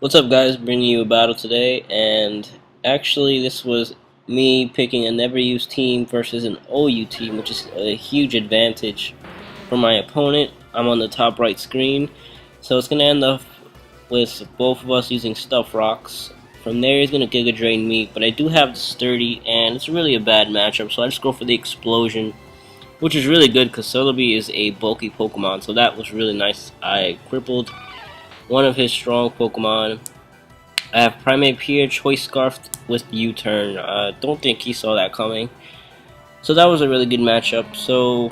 What's up, guys? Bringing you a battle today, and actually this was me picking a never used team versus an OU team, which is a huge advantage for my opponent. I'm on the top right screen, so it's gonna end up with both of us using stuff rocks. From there he's gonna Giga Drain me, but I do have the sturdy, and it's really a bad matchup, so I just go for the explosion, which is really good because Celebi is a bulky Pokemon, so that was really nice. I crippled one of his strong Pokemon. I have Primate here, Choice Scarf with U-turn. Don't think he saw that coming. So that was a really good matchup. So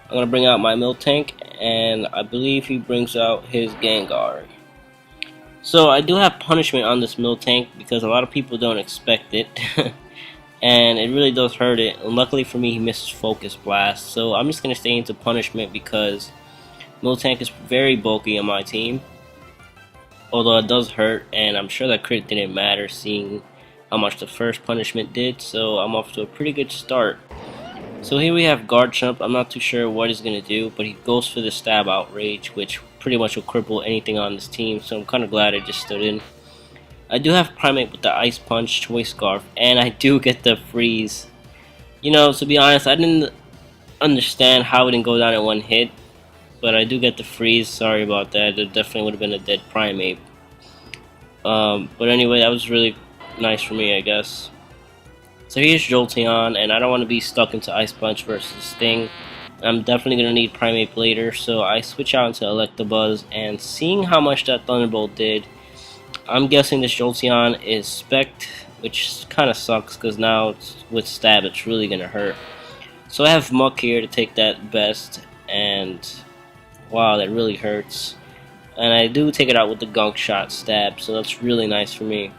I'm going to bring out my Miltank, and I believe he brings out his Gengar. So I do have punishment on this Miltank because a lot of people don't expect it. And it really does hurt it. And luckily for me, he misses Focus Blast. So I'm just going to stay into punishment because Miltank is very bulky on my team. Although it does hurt, and I'm sure that crit didn't matter seeing how much the first punishment did, so I'm off to a pretty good start. So here we have Garchomp. I'm not too sure what he's going to do, but he goes for the Stab Outrage, which pretty much will cripple anything on this team, so I'm kind of glad I just stood in. I do have Primate with the Ice Punch, Choice Scarf, and I do get the Freeze. You know, to be honest, I didn't understand how it didn't go down in one hit. But I do get the freeze. Sorry about that. It definitely would have been a dead Primate. But anyway, that was really nice for me, I guess. So here's Jolteon, and I don't want to be stuck into Ice Punch versus Sting. I'm definitely going to need Primate later, so I switch out into Electabuzz, and seeing how much that Thunderbolt did, I'm guessing this Jolteon is Spect, which kind of sucks, because now with Stab it's really going to hurt. So I have Muck here to take that best, and wow, that really hurts. And I do take it out with the Gunk Shot Stab, so that's really nice for me.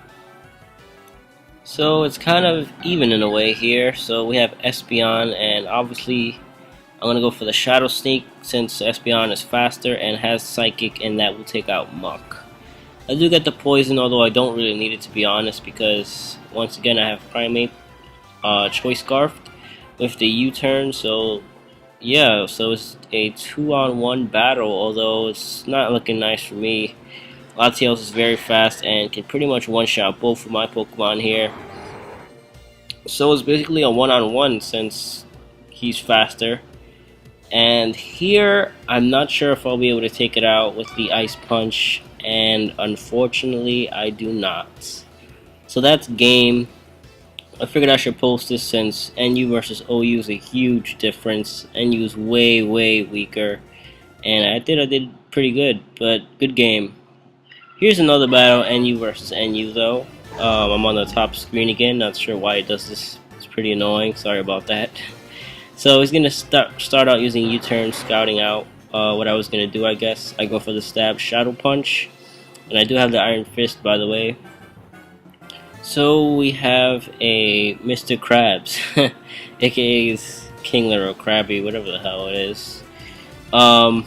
So it's kind of even in a way here. So we have Espeon, and obviously I'm going to go for the Shadow Sneak since Espeon is faster and has Psychic, and that will take out Muck. I do get the Poison, although I don't really need it, to be honest, because once again I have Primate, Choice Scarf with the U-turn, so yeah, so it's a 2-on-1 battle, although it's not looking nice for me. Latios is very fast and can pretty much one-shot both of my Pokemon here. So it's basically a 1-on-1 since he's faster. And here, I'm not sure if I'll be able to take it out with the Ice Punch, and unfortunately, I do not. So that's game. I figured I should post this since NU versus OU is a huge difference. NU is way weaker, and I did pretty good, but good game. Here's another battle, NU versus NU though. I'm on the top screen again, not sure why it does this. It's pretty annoying, sorry about that. So he's gonna start out using U-turn, scouting out what I was gonna do, I guess. I go for the Stab Shadow Punch, and I do have the Iron Fist, by the way. So we have a Mr. Krabs, aka Kingler or Krabby, whatever the hell it is. So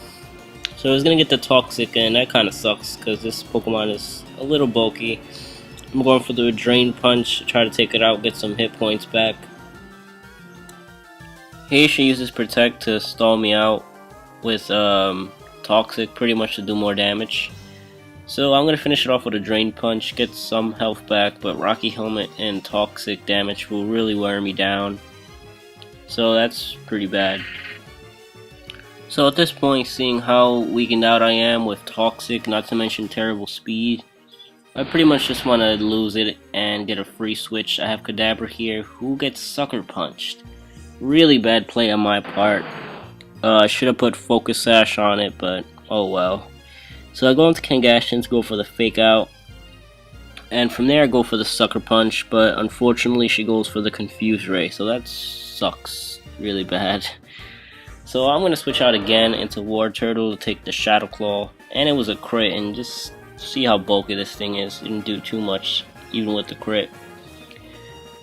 he's gonna get the Toxic, and that kind of sucks because this Pokemon is a little bulky. I'm going for the Drain Punch, try to take it out, get some hit points back. Here she uses Protect to stall me out with Toxic, pretty much to do more damage. So I'm going to finish it off with a Drain Punch, get some health back, but Rocky Helmet and Toxic damage will really wear me down. So that's pretty bad. So at this point, seeing how weakened out I am with Toxic, not to mention terrible speed, I pretty much just want to lose it and get a free switch. I have Kadabra here, who gets Sucker Punched. Really bad play on my part. I should have put Focus Sash on it, but oh well. So I go into Kangaskhan, go for the Fake Out, and from there I go for the Sucker Punch, but unfortunately she goes for the Confuse Ray, so that sucks really bad. So I'm going to switch out again into War Turtle to take the Shadow Claw, and it was a crit, and just see how bulky this thing is. Didn't do too much, even with the crit.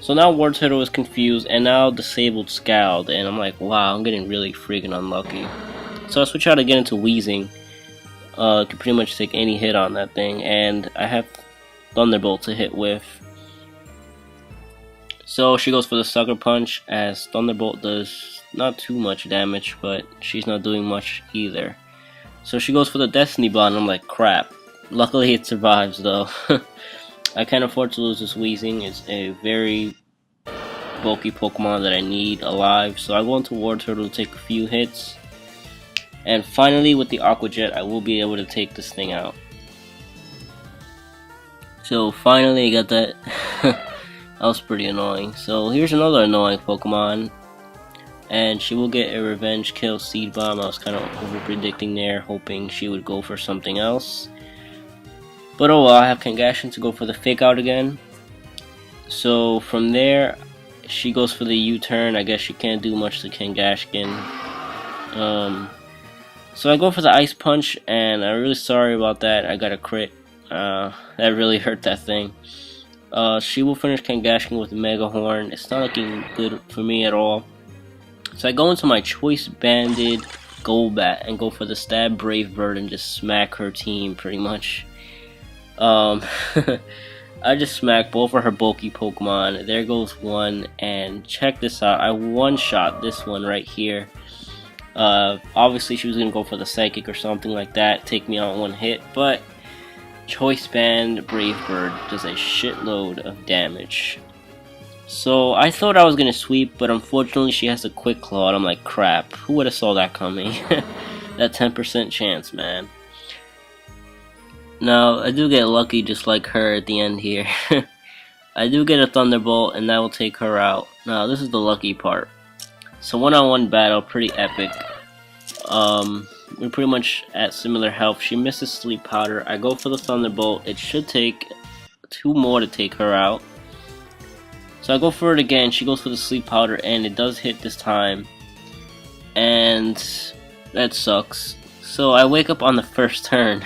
So now War Turtle is confused, and now disabled Scald, and I'm like, wow, I'm getting really freaking unlucky. So I switch out again into Weezing. Can pretty much take any hit on that thing, and I have Thunderbolt to hit with. So she goes for the Sucker Punch, as Thunderbolt does not too much damage, but she's not doing much either. So she goes for the Destiny Bond, and I'm like, crap. Luckily it survives though. I can't afford to lose this Weezing. It's a very bulky Pokemon that I need alive, so I go into War Turtle to take a few hits. And finally with the Aqua Jet I will be able to take this thing out. So finally I got that. That was pretty annoying. So here's another annoying Pokemon. And she will get a revenge kill Seed Bomb. I was kind of over predicting there, hoping she would go for something else. But oh well, I have Kangaskhan to go for the fake out again. So from there, she goes for the U-turn. I guess she can't do much to Kangaskhan. So I go for the Ice Punch, and I'm really sorry about that. I got a crit. That really hurt that thing. She will finish Kangaskhan with a Mega Horn. It's not looking good for me at all. So I go into my Choice Banded Golbat and go for the Stab Brave Bird and just smack her team pretty much. I just smacked both of her bulky Pokemon. There goes one, and check this out. I one-shot this one right here. Obviously she was gonna go for the Psychic or something like that, take me out in one hit, but Choice Band Brave Bird does a shitload of damage. So I thought I was gonna sweep, but unfortunately she has a Quick Claw, and I'm like, crap, who would have saw that coming? That 10% chance, man. Now, I do get lucky just like her at the end here. I do get a Thunderbolt, and that will take her out. Now, this is the lucky part. So one-on-one battle, pretty epic. We're pretty much at similar health. She misses Sleep Powder. I go for the Thunderbolt. It should take 2 more to take her out. So I go for it again. She goes for the Sleep Powder, and it does hit this time. And that sucks. So I wake up on the first turn.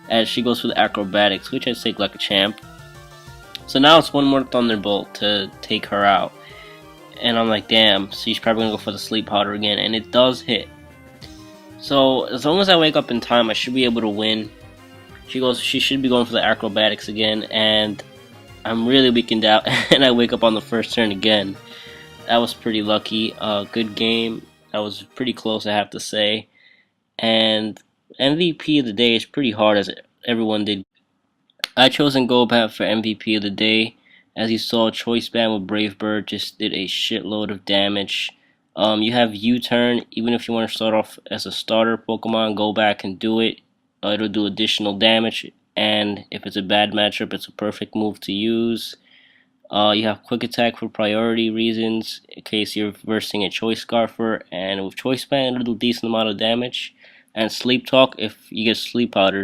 As she goes for the Acrobatics, which I take like a champ. So now it's one more Thunderbolt to take her out. And I'm like, damn, she's probably gonna go for the Sleep Powder again, and it does hit. So as long as I wake up in time, I should be able to win. She should be going for the Acrobatics again, and I'm really weakened out, and I wake up on the first turn again. That was pretty lucky. Good game. That was pretty close, I have to say. And MVP of the day is pretty hard, as everyone did. I chosen Golbat for MVP of the day. As you saw, Choice Band with Brave Bird just did a shitload of damage. You have U-turn. Even if you want to start off as a starter Pokemon, Golbat can do it. It'll do additional damage, and if it's a bad matchup, it's a perfect move to use. You have Quick Attack for priority reasons, in case you're versing a Choice Scarfer, and with Choice Band, it'll do a decent amount of damage. And Sleep Talk if you get Sleep Powder.